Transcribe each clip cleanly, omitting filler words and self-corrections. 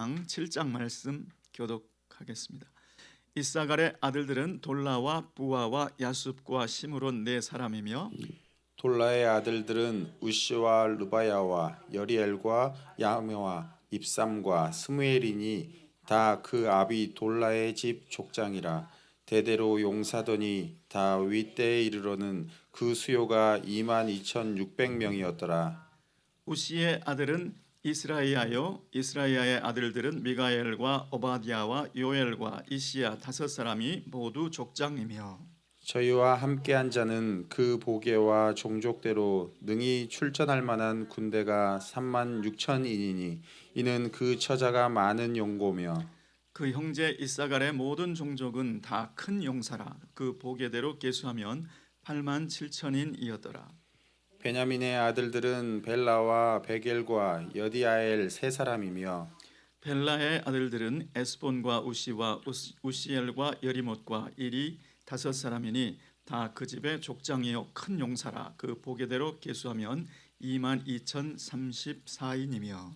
사무엘상 7장 말씀 교독하겠습니다. 이사갈의 아들들은 돌라와 부아와 야숲과 시므론 네 사람이며 돌라의 아들들은 우시와 르바야와 여리엘과 야메와 입삼과 스무엘이니 다 그 아비 돌라의 집 족장이라. 대대로 용사더니 다윗 때에 이르러는 그 수요가 22,600명이었더라. 우시의 아들은 이스라이아요 이스라이아의 아들들은 미가엘과 오바디아와 요엘과 이시야 다섯 사람이 모두 족장이며 저희와 함께한 자는 그 보계와 종족대로 능히 출전할 만한 군대가 36,000인이니 이는 그 처자가 많은 용고며 그 형제 이사갈의 모든 종족은 다 큰 용사라. 그 보계대로 계수하면 87,000인이었더라. 베냐민의 아들들은 벨라와 베겔과 여디아엘 세 사람이며 벨라의 아들들은 에스본과 우시와 우시엘과 여리못과 일이 다섯 사람이니 다 그 집의 족장이요 큰 용사라. 그 보계대로 계수하면 22,034인이며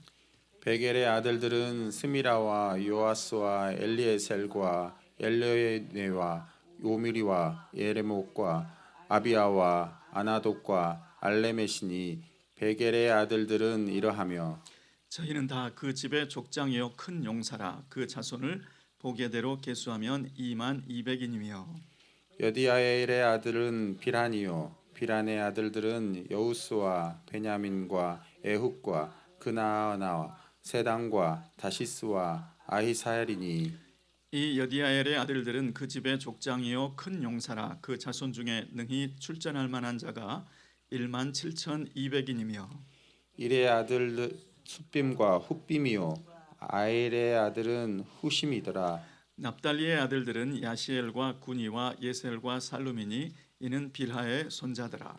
베겔의 아들들은 스미라와 요아스와 엘리에셀과 엘레네와 요미리와 예레목과 아비아와 아나독과 알레메시니 베겔의 아들들은 이러하며 저희는 다 그 집의 족장이요 큰 용사라. 그 자손을 보계대로 계수하면 22,200인이며 여디아엘의 아들은 비란이요 비란의 아들들은 여우스와 베냐민과 에훗과 그나아나와 세당과 다시스와 아히사엘이니 이 여디아엘의 아들들은 그 집의 족장이요 큰 용사라. 그 자손 중에 능히 출전할 만한 자가 17,200인이며 일의 아들 숫빔과 훗빔이요 아엘의 아들은 후심이더라. 납달리의 아들들은 야시엘과 구니와 예셀과 살루미니 이는 빌하의 손자더라.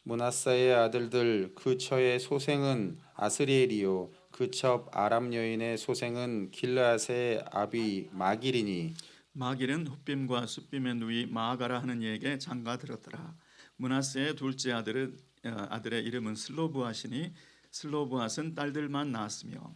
므낫사의 아들들 그 처의 소생은 아스리엘이요 그 첩 아람 여인의 소생은 길르앗의 아비 마길이니 마길은 훗빔과 숫빔의 누이 마아가라 하는 이에게 장가 들었더라. 므낫세의 둘째 아들의 이름은 슬로브앗이니 슬로브앗은 딸들만 낳았으며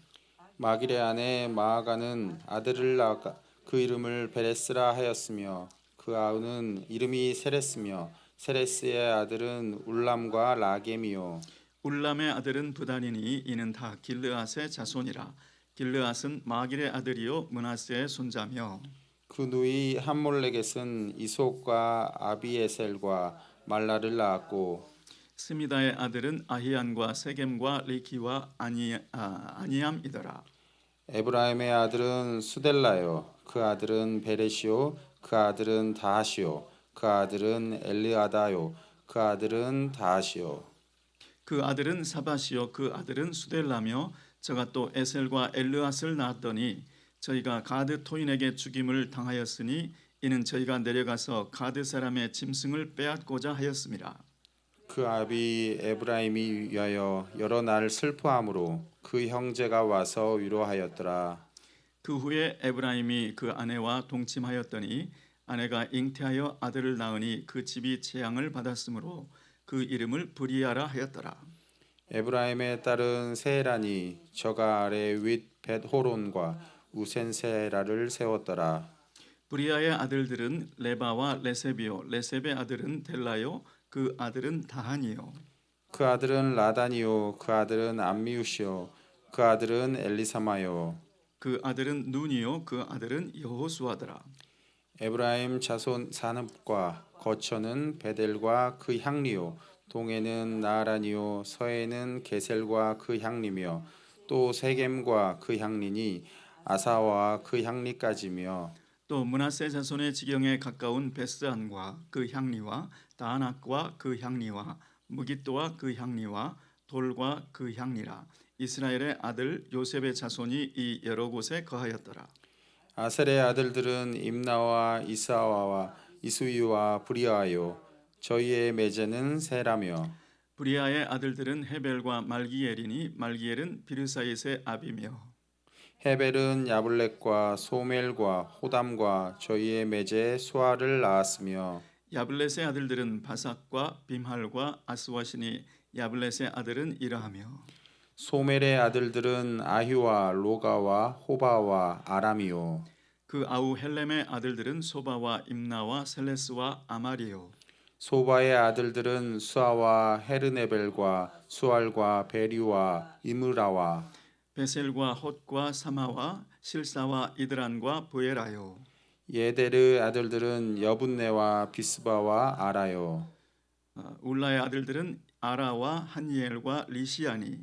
마길의 아내 마아가는 아들을 낳아 그 이름을 베레스라 하였으며 그 아우는 이름이 세레스며 세레스의 아들은 울람과 라겜이요 울람의 아들은 부단이니 이는 다 길르앗의 자손이라. 길르앗은 마길의 아들이요 므낫세의 손자며 그 누이 함몰레겟은 이솝과 아비에셀과 말라를 낳았고 스미다의 아들은 아히안과 세겜과 리키와 아니암이더라. 에브라임의 아들은 수델라요 그 아들은 베레시요 그 아들은 다하시요 그 아들은 엘리아다요 그 아들은 다하시요 그 아들은 사바시요 그 아들은 수델라며 저가 또 에셀과 엘르앗을 낳았더니 저희가 가드 토인에게 죽임을 당하였으니 이는 저희가 내려가서 가드 사람의 짐승을 빼앗고자 하였음이라. 그 아비 에브라임이 위하여 여러 날 슬퍼함으로 그 형제가 와서 위로하였더라. 그 후에 에브라임이 그 아내와 동침하였더니 아내가 잉태하여 아들을 낳으니 그 집이 재앙을 받았으므로 그 이름을 브리아라 하였더라. 에브라임의 딸은 세라니 저가 아래 윗 벳호론과 우센세라를 세웠더라. 브리아의 아들들은 레바와 레셉이요 레셉의 아들은 델라요 그 아들은 다한이요 그 아들은 라단이요 그 아들은 암미우시요 그 아들은 엘리사마요 그 아들은 눈이요 그 아들은 여호수아더라. 에브라임 자손 산업과 거처는 베델과 그 향리요 동에는 나아란이요 서에는 게셀과 그 향리며 또 세겜과 그 향리니 아사와 그 향리까지며 또 므낫세 자손의 지경에 가까운 베스안과 그 향리와 다낙과 그 향리와 무깃도와 그 향리와 돌과 그 향리라. 이스라엘의 아들 요셉의 자손이 이 여러 곳에 거하였더라. 아셀의 아들들은 임나와 이사와와 이수이와 브리아요 저희의 매제는 세라며 브리아의 아들들은 헤벨과 말기엘이니 말기엘은 비르사잇의 아비며 헤벨은 야블렛과 소멜과 호담과 저희의 매제 수아를 낳았으며 야블렛의 아들들은 바삭과 빔할과 아스와시니 야블렛의 아들은 이러하며 소멜의 아들들은 아휴와 로가와 호바와 아람이요. 그 아우 헬렘의 아들들은 소바와 임나와 셀레스와 아마리요. 소바의 아들들은 수아와 헤르네벨과 수알과 베리와 이므라와 베셀과 헛과 사마와 실사와 이드란과 부에라요. 예데르 아들들은 여분네와 비스바와 아라요. 울라의 아들들은 아라와 한니엘과 리시아니.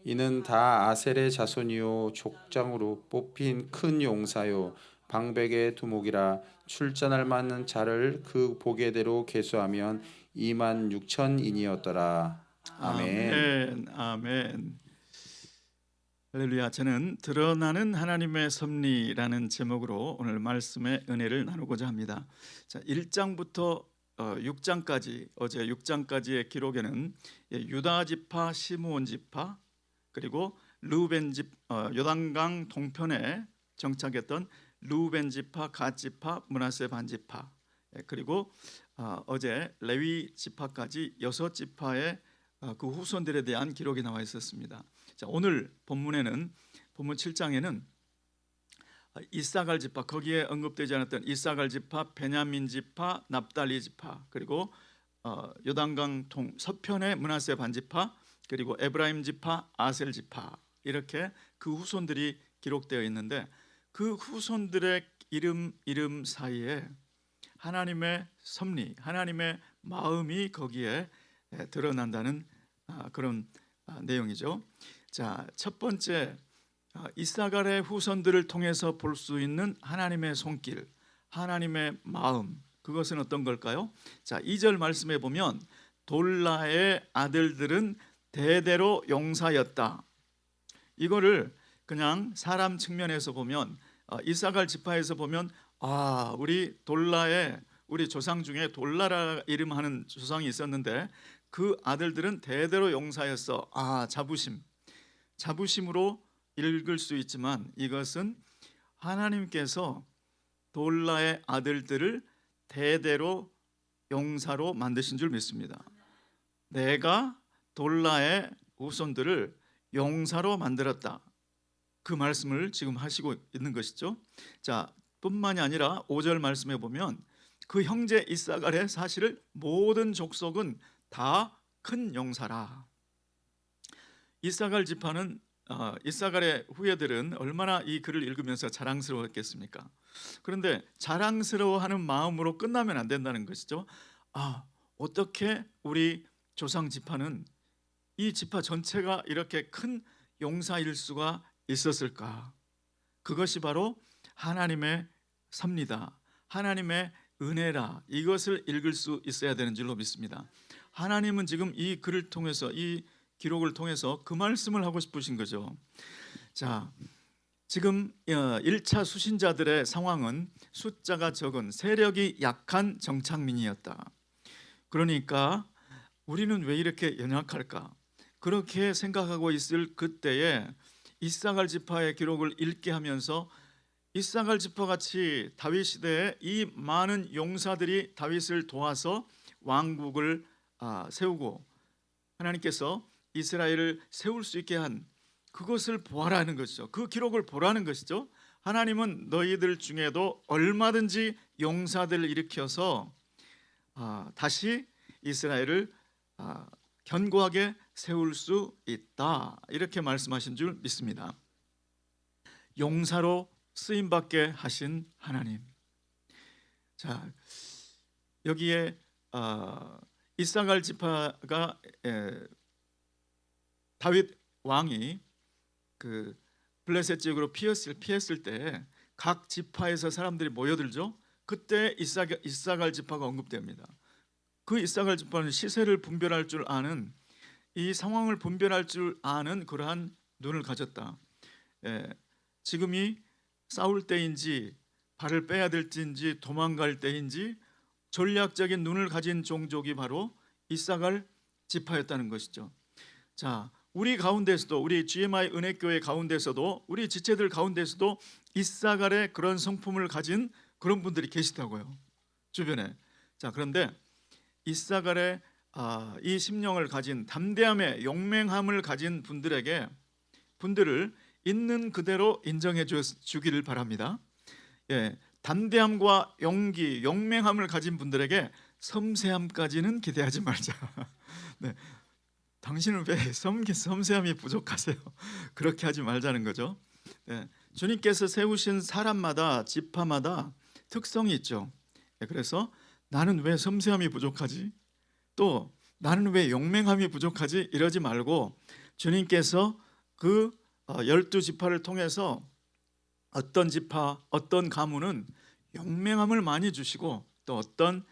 이는 다 아셀의 자손이요 족장으로 뽑힌 큰 용사요 방백의 두목이라. 출전할 만한 자를 그 보게대로 계수하면 26,000인이었더라. 아멘. 아멘. 아멘. 할렐루야. 저는 드러나는 하나님의 섭리라는 제목으로 오늘 말씀의 은혜를 나누고자 합니다. 자, 1장부터 6장까지 어제 6장까지의 기록에는 유다 지파, 시므온 지파, 그리고 르우벤 요단강 동편에 정착했던 르우벤 지파, 갓 지파, 므낫세 반 지파, 그리고 어제 레위 지파까지 6지파의 그 후손들에 대한 기록이 나와 있었습니다. 자, 오늘 본문에는 본문 7장에는 이사갈 지파, 거기에 언급되지 않았던 이사갈 지파, 베냐민 지파, 납달리 지파, 그리고 요단강 서편의 므낫세 반 지파, 그리고 에브라임 지파, 아셀 지파, 이렇게 그 후손들이 기록되어 있는데 그 후손들의 이름 사이에 하나님의 섭리, 하나님의 마음이 거기에 드러난다는 그런 내용이죠. 자, 첫 번째, 이사갈의 후손들을 통해서 볼 수 있는 하나님의 손길, 하나님의 마음, 그것은 어떤 걸까요? 자, 2절 말씀에 보면 돌라의 아들들은 대대로 용사였다. 이거를 그냥 사람 측면에서 보면 이사갈 지파에서 보면 우리 조상 중에 돌라라 이름하는 조상이 있었는데 그 아들들은 대대로 용사였어. 자부심으로 읽을 수 있지만 이것은 하나님께서 돌라의 아들들을 대대로 용사로 만드신 줄 믿습니다. 내가 돌라의 후손들을 용사로 만들었다. 그 말씀을 지금 하시고 있는 것이죠. 자, 뿐만이 아니라 5절 말씀에 보면 그 형제 이사갈의 사실을 모든 족속은 다 큰 용사라. 이사갈 지파는 이사갈의 후예들은 얼마나 이 글을 읽으면서 자랑스러웠겠습니까? 그런데 자랑스러워하는 마음으로 끝나면 안 된다는 것이죠. 어떻게 우리 조상 지파는 이 지파 전체가 이렇게 큰 용사일 수가 있었을까? 그것이 바로 하나님의 섭리다, 하나님의 은혜라. 이것을 읽을 수 있어야 되는 줄로 믿습니다. 하나님은 지금 이 글을 통해서, 이 기록을 통해서 그 말씀을 하고 싶으신 거죠. 자, 지금 1차 수신자들의 상황은 숫자가 적은 세력이 약한 정착민이었다. 그러니까 우리는 왜 이렇게 연약할까? 그렇게 생각하고 있을 그때에 이사갈 지파의 기록을 읽게 하면서 이사갈 지파 같이 다윗 시대에 이 많은 용사들이 다윗을 도와서 왕국을 세우고 하나님께서 이스라엘을 세울 수 있게 한 그것을 보아라는 것이죠. 그 기록을 보라는 것이죠. 하나님은 너희들 중에도 얼마든지 용사들을 일으켜서 다시 이스라엘을 견고하게 세울 수 있다. 이렇게 말씀하신 줄 믿습니다. 용사로 쓰임받게 하신 하나님. 자, 여기에 이사갈 지파가 다윗 왕이 그 블레셋 지역으로 피했을 때 각 지파에서 사람들이 모여들죠. 그때 이사갈 지파가 언급됩니다. 그 이사갈 지파는 시세를 분별할 줄 아는, 이 상황을 분별할 줄 아는 그러한 눈을 가졌다. 지금이 싸울 때인지 발을 빼야 될지인지 도망갈 때인지 전략적인 눈을 가진 종족이 바로 이사갈 지파였다는 것이죠. 자, 우리 가운데서도, 우리 GMI 은혜교회 가운데서도, 우리 지체들 가운데서도 이사갈의 그런 성품을 가진 그런 분들이 계시다고요, 주변에. 자, 그런데 이사갈의 이 심령을 가진 담대함의 용맹함을 가진 분들을 있는 그대로 인정해 주기를 바랍니다. 예, 담대함과 용기, 용맹함을 가진 분들에게 섬세함까지는 기대하지 말자. 네, 당신은 왜 섬세함이 부족하세요? 그렇게 하지 말자는 거죠. 네, 주님께서 세우신 사람마다 지파마다 특성이 있죠. 네, 그래서 나는 왜 섬세함이 부족하지? 또 나는 왜 용맹함이 부족하지? 이러지 말고 주님께서 그 12지파를 통해서 어떤 지파, 어떤 가문은 용맹함을 많이 주시고 또 어떤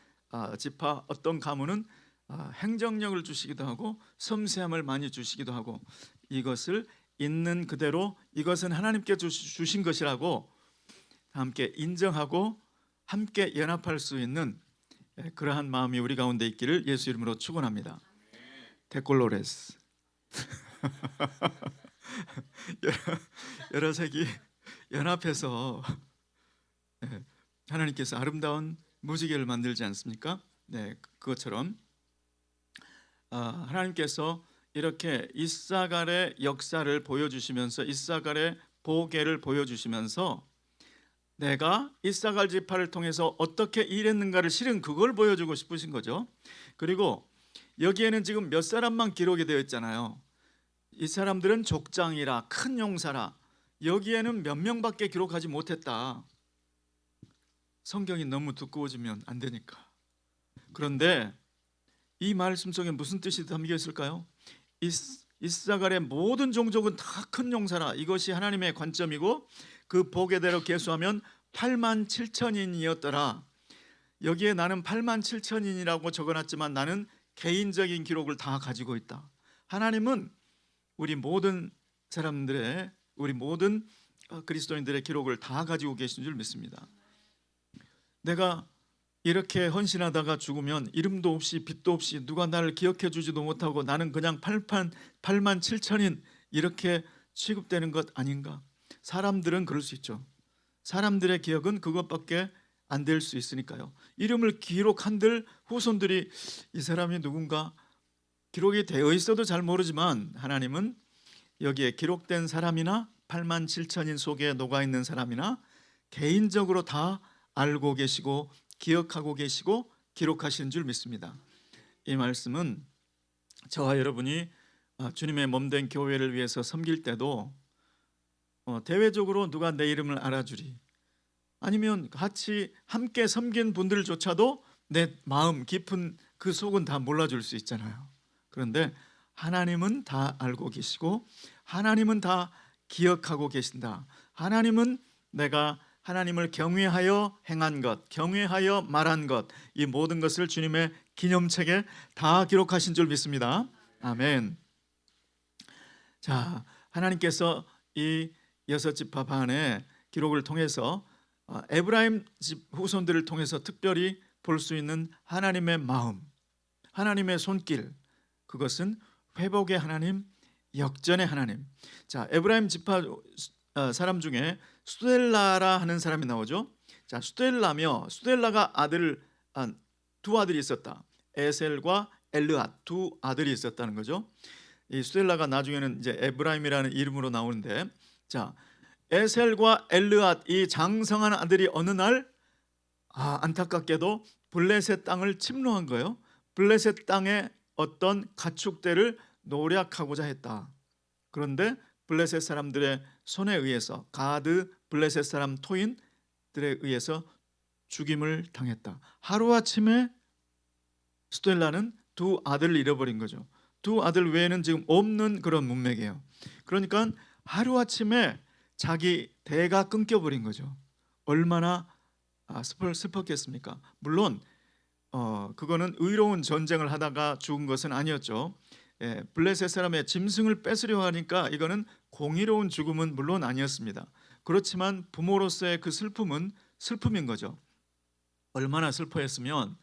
지파, 어떤 가문은 행정력을 주시기도 하고 섬세함을 많이 주시기도 하고 이것을 있는 그대로 이것은 하나님께 주신 것이라고 함께 인정하고 함께 연합할 수 있는 그러한 마음이 우리 가운데 있기를 예수 이름으로 축원합니다. 데콜로레스 여러 색이 연합해서 하나님께서 아름다운 무지개를 만들지 않습니까? 네, 그것처럼 하나님께서 이렇게 이사갈의 역사를 보여주시면서 이사갈의 보배를 보여주시면서 내가 이사갈 지파를 통해서 어떻게 일했는가를 실은 그걸 보여주고 싶으신 거죠. 그리고 여기에는 지금 몇 사람만 기록이 되어 있잖아요. 이 사람들은 족장이라 큰 용사라. 여기에는 몇 명밖에 기록하지 못했다. 성경이 너무 두꺼워지면 안 되니까. 그런데 이 말씀 속에 무슨 뜻이 담겨 있을까요? 이사갈의 모든 종족은 다 큰 용사라. 이것이 하나님의 관점이고 그 보게대로 계수하면 8만 7천인이었더라. 여기에 나는 8만 7천인이라고 적어놨지만 나는 개인적인 기록을 다 가지고 있다. 하나님은 우리 모든 사람들의 우리 모든 그리스도인들의 기록을 다 가지고 계신 줄 믿습니다. 내가 이렇게 헌신하다가 죽으면 이름도 없이 빛도 없이 누가 나를 기억해 주지도 못하고 나는 그냥 8만 7천인 이렇게 취급되는 것 아닌가? 사람들은 그럴 수 있죠. 사람들의 기억은 그것밖에 안 될 수 있으니까요. 이름을 기록한들 후손들이 이 사람이 누군가 기록이 되어 있어도 잘 모르지만 하나님은 여기에 기록된 사람이나 8만 7천인 속에 녹아있는 사람이나 개인적으로 다 알고 계시고 기억하고 계시고 기록하시는 줄 믿습니다. 이 말씀은 저와 여러분이 주님의 몸된 교회를 위해서 섬길 때도 대외적으로 누가 내 이름을 알아주리 아니면 같이 함께 섬긴 분들조차도 내 마음 깊은 그 속은 다 몰라줄 수 있잖아요. 그런데 하나님은 다 알고 계시고 하나님은 다 기억하고 계신다. 하나님은 내가 하나님을 경외하여 행한 것, 경외하여 말한 것, 이 모든 것을 주님의 기념책에 다 기록하신 줄 믿습니다. 아멘. 자, 하나님께서 이 6지파 반의 기록을 통해서 에브라임 집 후손들을 통해서 특별히 볼 수 있는 하나님의 마음, 하나님의 손길, 그것은 회복의 하나님, 역전의 하나님. 자, 에브라임 지파 사람 중에 수델라라 하는 사람이 나오죠. 자, 수델라가 두 아들이 있었다. 에셀과 엘르앗 두 아들이 있었다는 거죠. 이 수델라가 나중에는 이제 에브라임이라는 이름으로 나오는데, 자, 에셀과 엘르앗 이 장성한 아들이 어느 날 안타깝게도 블레셋 땅을 침노한 거예요. 블레셋 땅의 어떤 가축대를 노략하고자 했다. 그런데 블레셋 사람들의 손에 의해서 가드 블레셋 사람 토인들에 의해서 죽임을 당했다. 하루아침에 스텔라는 두 아들을 잃어버린 거죠. 두 아들 외에는 지금 없는 그런 문맥이에요. 그러니까 하루아침에 자기 대가 끊겨버린 거죠. 얼마나 슬펐겠습니까? 물론 그거는 의로운 전쟁을 하다가 죽은 것은 아니었죠. 블레셋 사람의 짐승을 뺏으려 하니까 이거는 공의로운 죽음은 물론 아니었습니다. 그렇지만 부모로서의 그 슬픔은 슬픔인 거죠. 얼마나 슬퍼했으면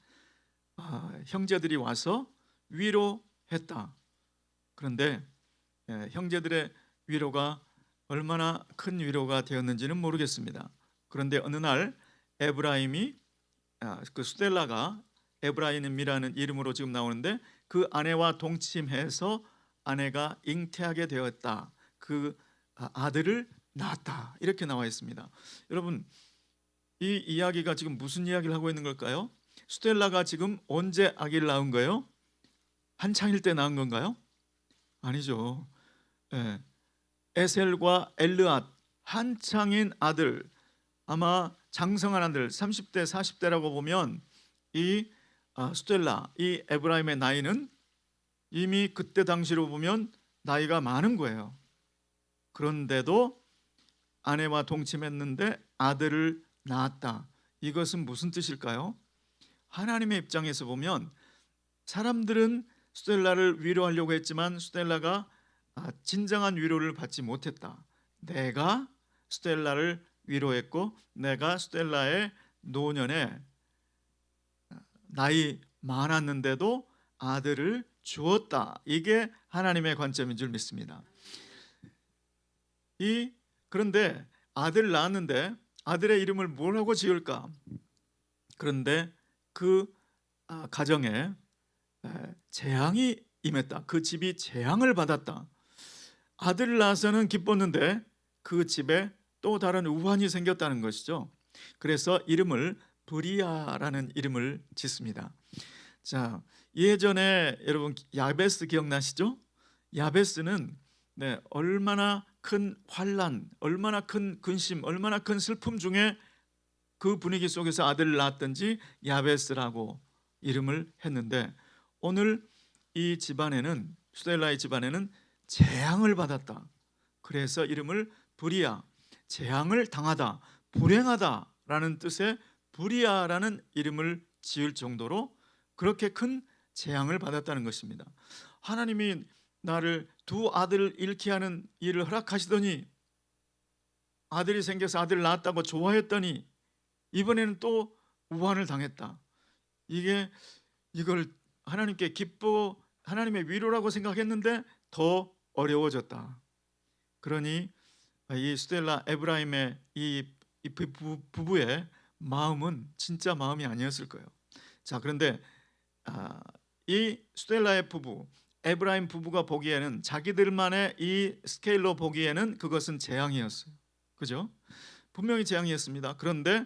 형제들이 와서 위로했다. 그런데 형제들의 위로가 얼마나 큰 위로가 되었는지는 모르겠습니다. 그런데 어느 날 에브라임이 그 수델라가 에브라임이라는 이름으로 지금 나오는데 그 아내와 동침해서 아내가 잉태하게 되었다. 그 아들을 낳았다. 이렇게 나와 있습니다. 여러분, 이 이야기가 지금 무슨 이야기를 하고 있는 걸까요? 스텔라가 지금 언제 아기를 낳은 거예요? 한창일 때 낳은 건가요? 아니죠. 예. 에셀과 엘르앗 한창인 아들, 아마 장성한 아들 30대 40대라고 보면 이 스텔라, 이 에브라임의 나이는 이미 그때 당시로 보면 나이가 많은 거예요. 그런데도 아내와 동침했는데 아들을 낳았다. 이것은 무슨 뜻일까요? 하나님의 입장에서 보면 사람들은 스텔라를 위로하려고 했지만 스텔라가 진정한 위로를 받지 못했다. 내가 스텔라를 위로했고 내가 스텔라의 노년에 나이 많았는데도 아들을 주었다. 이게 하나님의 관점인 줄 믿습니다. 그런데 아들 낳았는데 아들의 이름을 뭐라고 지을까? 그런데 그 가정에 재앙이 임했다. 그 집이 재앙을 받았다. 아들을 낳아서는 기뻤는데 그 집에 또 다른 우환이 생겼다는 것이죠. 그래서 이름을 브리아라는 이름을 짓습니다. 자, 예전에 여러분 야베스 기억나시죠? 야베스는 얼마나 큰 환난, 얼마나 큰 근심, 얼마나 큰 슬픔 중에 그 분위기 속에서 아들을 낳았던지 야베스라고 이름을 했는데 오늘 이 집안에는 스텔라의 집안에는 재앙을 받았다. 그래서 이름을 브리아, 재앙을 당하다, 불행하다라는 뜻의 브리아라는 이름을 지을 정도로 그렇게 큰 재앙을 받았다는 것입니다. 하나님이 나를 두 아들을 잃게 하는 일을 허락하시더니 아들이 생겨서 아들을 낳았다고 좋아했더니 이번에는 또 우환을 당했다. 이걸 하나님께 하나님의 위로라고 생각했는데 더 어려워졌다. 그러니 이 스텔라 에브라임의 이 부부의 마음은 진짜 마음이 아니었을 거예요. 자, 그런데 이 스텔라의 부부, 에브라임 부부가 보기에는 자기들만의 이 스케일로 보기에는 그것은 재앙이었어요. 그죠? 분명히 재앙이었습니다. 그런데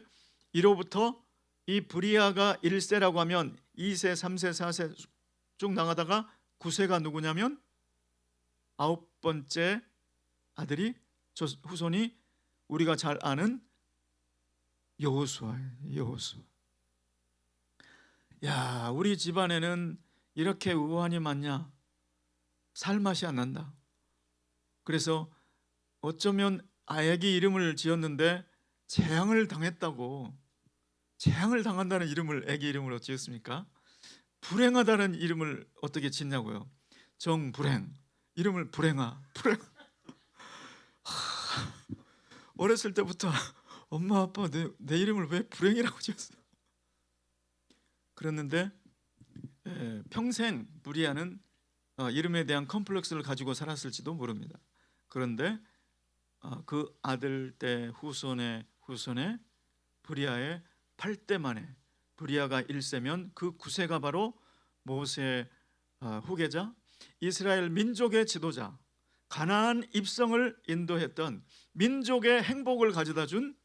이로부터 이 브리아가 1세라고 하면 2세, 3세, 4세 쭉 나가다가 9세가 누구냐면 9번째 아들이 후손이 우리가 잘 아는 여호수아예요. 야, 우리 집안에는 이렇게 우환이 많냐? 살맛이 안 난다. 그래서 어쩌면 아기 이름을 지었는데 재앙을 당했다고, 재앙을 당한다는 이름을 아기 이름으로 지었습니까? 불행하다는 이름을 어떻게 짓냐고요? 정불행, 이름을 불행아. 어렸을 때부터 엄마 아빠 내 이름을 왜 불행이라고 지었어? 그랬는데 평생 브리아는 이름에 대한 컴플렉스를 가지고 살았을지도 모릅니다. 그런데 그 아들 때 후손의 브리아의 8대 만에, 브리아가 1세면 그 9세가 바로 모세의 후계자, 이스라엘 민족의 지도자, 가나안 입성을 인도했던 민족의 행복을 가져다 준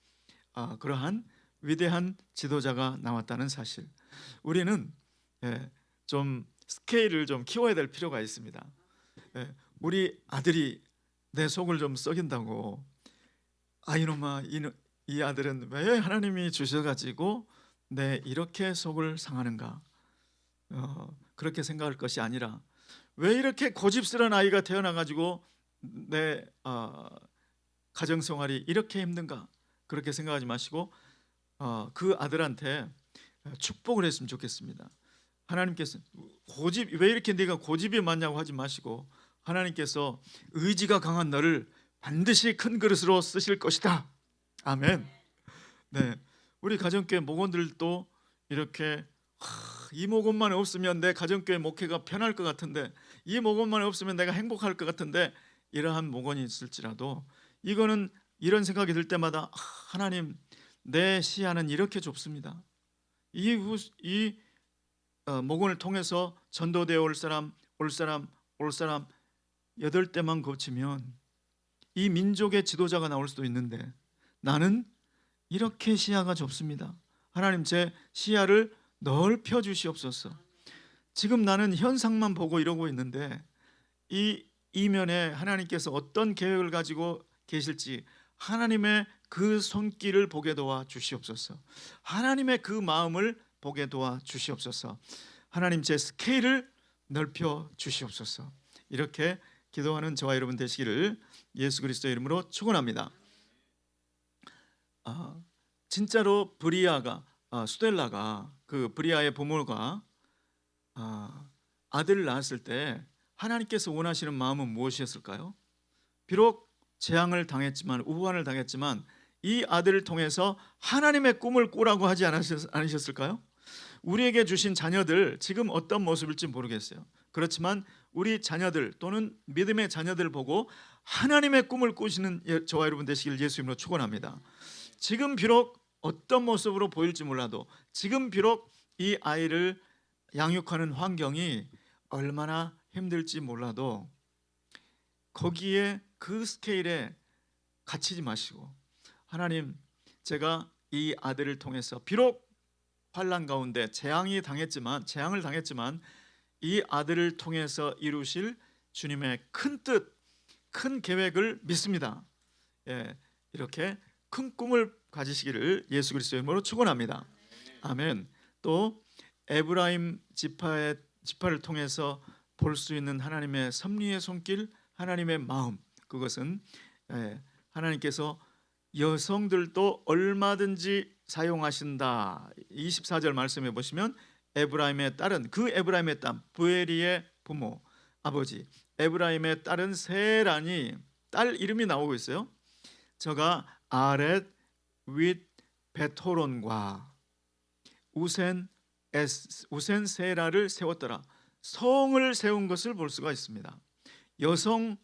그러한 위대한 지도자가 나왔다는 사실. 우리는 좀 스케일을 좀 키워야 될 필요가 있습니다. 우리 아들이 내 속을 좀 썩인다고, 이놈아, 이 아들은 왜 하나님이 주셔가지고 내 이렇게 속을 상하는가, 그렇게 생각할 것이 아니라 왜 이렇게 고집스러운 아이가 태어나가지고 내 가정생활이 이렇게 힘든가, 그렇게 생각하지 마시고 그 아들한테 축복을 했으면 좋겠습니다. 하나님께서 왜 이렇게 네가 고집이 많냐고 하지 마시고 하나님께서 의지가 강한 너를 반드시 큰 그릇으로 쓰실 것이다. 아멘. 네, 우리 가정교회 목원들도 이렇게 이 목원만 없으면 내 가정교회 목회가 편할 것 같은데, 이 목원만 없으면 내가 행복할 것 같은데, 이러한 목원이 있을지라도 이거는 이런 생각이 들 때마다 하나님, 내 시야는 이렇게 좁습니다. 이 목원을 통해서 전도되어 올 사람 8대만 거치면 이 민족의 지도자가 나올 수도 있는데 나는 이렇게 시야가 좁습니다. 하나님, 제 시야를 넓혀 주시옵소서. 지금 나는 현상만 보고 이러고 있는데 이 이면에 하나님께서 어떤 계획을 가지고 계실지 하나님의 그 손길을 보게 도와 주시옵소서. 하나님의 그 마음을 보게 도와 주시옵소서. 하나님, 제 스케일을 넓혀 주시옵소서. 이렇게 기도하는 저와 여러분 되시기를 예수 그리스도의 이름으로 축원합니다. 진짜로 수델라가 그 브리아의 부모가 아들을 낳았을 때 하나님께서 원하시는 마음은 무엇이었을까요? 비록 재앙을 당했지만, 우환을 당했지만 이 아들을 통해서 하나님의 꿈을 꾸라고 하지 않으셨을까요? 우리에게 주신 자녀들 지금 어떤 모습일지 모르겠어요. 그렇지만 우리 자녀들 또는 믿음의 자녀들 보고 하나님의 꿈을 꾸시는 저와 여러분 되시길 예수 이름으로 축원합니다. 지금 비록 어떤 모습으로 보일지 몰라도, 지금 비록 이 아이를 양육하는 환경이 얼마나 힘들지 몰라도 거기에 그 스케일에 갇히지 마시고, 하나님, 제가 이 아들을 통해서 비록 환난 가운데 재앙을 당했지만 이 아들을 통해서 이루실 주님의 큰 뜻, 큰 계획을 믿습니다. 이렇게 큰 꿈을 가지시기를 예수 그리스도의 이름으로 축원합니다. 아멘. 또 에브라임 지파를 통해서 볼 수 있는 하나님의 섭리의 손길, 하나님의 마음, 그것은 하나님께서 여성들도 얼마든지 사용하신다. 24절 말씀해 보시면 에브라임의 딸은, 그 에브라임의 딸 부엘이의 부모 아버지 에브라임의 딸은 세란이, 딸 이름이 나오고 있어요. 저가 아렛 윗 베토론과 우센 세라를 세웠더라. 성을 세운 것을 볼 수가 있습니다. 여성을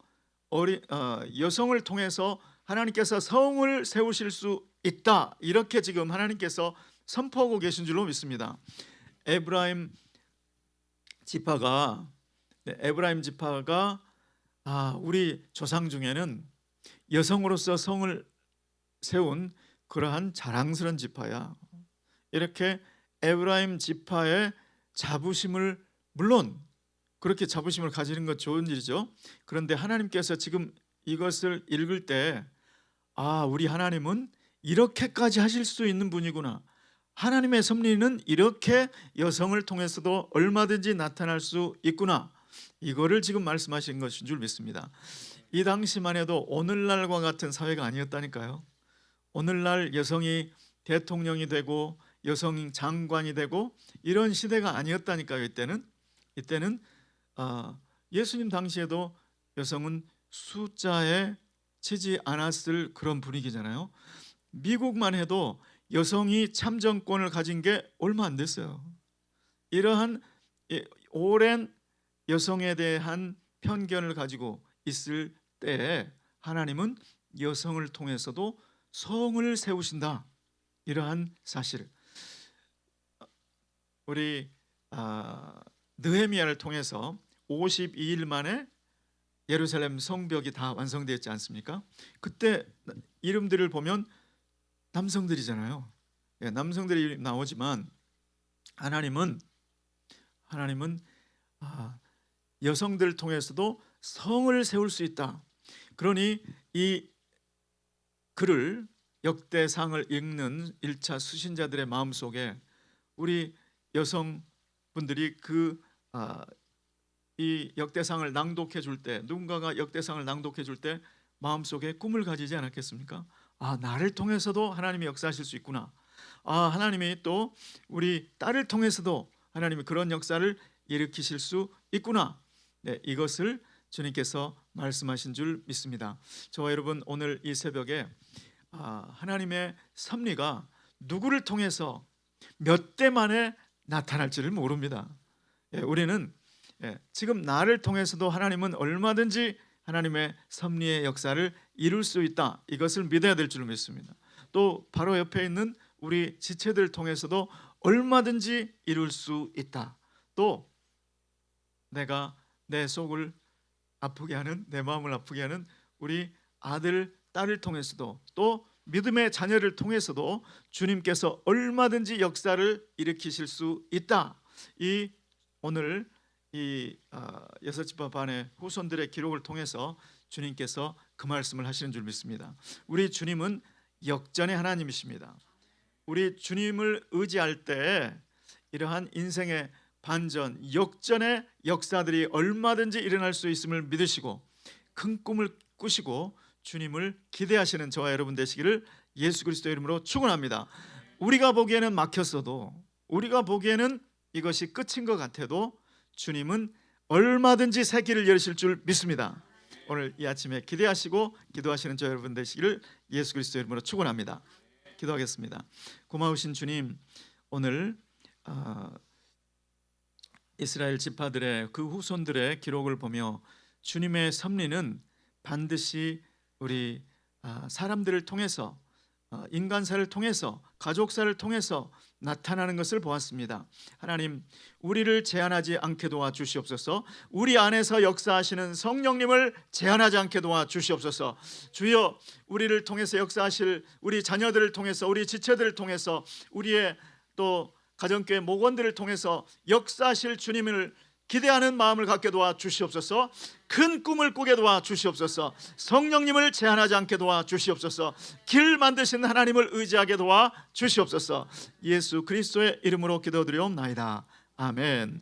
통해서 하나님께서 성을 세우실 수 있다, 이렇게 지금 하나님께서 선포하고 계신 줄로 믿습니다. 에브라임 지파가 우리 조상 중에는 여성으로서 성을 세운 그러한 자랑스러운 지파야. 이렇게 에브라임 지파의 자부심을, 물론 그렇게 자부심을 가지는 것 좋은 일이죠. 그런데 하나님께서 지금 이것을 읽을 때 우리 하나님은 이렇게까지 하실 수 있는 분이구나, 하나님의 섭리는 이렇게 여성을 통해서도 얼마든지 나타날 수 있구나, 이거를 지금 말씀하신 것인 줄 믿습니다. 이 당시만 해도 오늘날과 같은 사회가 아니었다니까요. 오늘날 여성이 대통령이 되고 여성 장관이 되고 이런 시대가 아니었다니까요. 이때는 예수님 당시에도 여성은 숫자에 치지 않았을 그런 분위기잖아요. 미국만 해도 여성이 참정권을 가진 게 얼마 안 됐어요. 이러한 오랜 여성에 대한 편견을 가지고 있을 때에 하나님은 여성을 통해서도 성을 세우신다, 이러한 사실. 우리 느헤미야를 통해서 52일 만에 예루살렘 성벽이 다 완성되었지 않습니까? 그때 이름들을 보면 남성들이잖아요. 남성들이 나오지만 하나님은 여성들을 통해서도 성을 세울 수 있다. 그러니 이 글을, 역대상을 읽는 1차 수신자들의 마음속에 우리 여성분들이 이 역대상을 낭독해 줄 때, 누군가가 역대상을 낭독해 줄 때 마음속에 꿈을 가지지 않았겠습니까? 나를 통해서도 하나님이 역사하실 수 있구나. 하나님이 또 우리 딸을 통해서도 하나님이 그런 역사를 일으키실 수 있구나. 이것을 주님께서 말씀하신 줄 믿습니다. 저와 여러분, 오늘 이 새벽에 하나님의 섭리가 누구를 통해서 몇 대 만에 나타날지를 모릅니다. 우리는 지금 나를 통해서도 하나님은 얼마든지 하나님의 섭리의 역사를 이룰 수 있다, 이것을 믿어야 될 줄 믿습니다. 또 바로 옆에 있는 우리 지체들 통해서도 얼마든지 이룰 수 있다. 또 내가 내 속을 아프게 하는, 내 마음을 아프게 하는 우리 아들, 딸을 통해서도, 또 믿음의 자녀를 통해서도 주님께서 얼마든지 역사를 일으키실 수 있다. 이 오늘 이 여섯 지파 반의 후손들의 기록을 통해서 주님께서 그 말씀을 하시는 줄 믿습니다. 우리 주님은 역전의 하나님이십니다. 우리 주님을 의지할 때 이러한 인생의 반전, 역전의 역사들이 얼마든지 일어날 수 있음을 믿으시고 큰 꿈을 꾸시고 주님을 기대하시는 저와 여러분 되시기를 예수 그리스도의 이름으로 축원합니다. 우리가 보기에는 막혔어도, 우리가 보기에는 이것이 끝인 것 같아도 주님은 얼마든지 새 길을 열으실 줄 믿습니다. 오늘 이 아침에 기대하시고 기도하시는 저 여러분 되시기를 예수 그리스도의 이름으로 축원합니다. 기도하겠습니다. 고마우신 주님, 오늘 이스라엘 지파들의 그 후손들의 기록을 보며 주님의 섭리는 반드시 우리 사람들을 통해서, 인간사를 통해서, 가족사를 통해서 나타나는 것을 보았습니다. 하나님, 우리를 제한하지 않게 도와주시옵소서. 우리 안에서 역사하시는 성령님을 제한하지 않게 도와주시옵소서. 주여, 우리를 통해서 역사하실 우리 자녀들을 통해서, 우리 지체들을 통해서, 우리의 또 가정교회 목원들을 통해서 역사하실 주님을 기대하는 마음을 갖게 도와주시옵소서. 큰 꿈을 꾸게 도와주시옵소서. 성령님을 제한하지 않게 도와주시옵소서. 길 만드신 하나님을 의지하게 도와주시옵소서. 예수 그리스도의 이름으로 기도드리옵나이다. 아멘.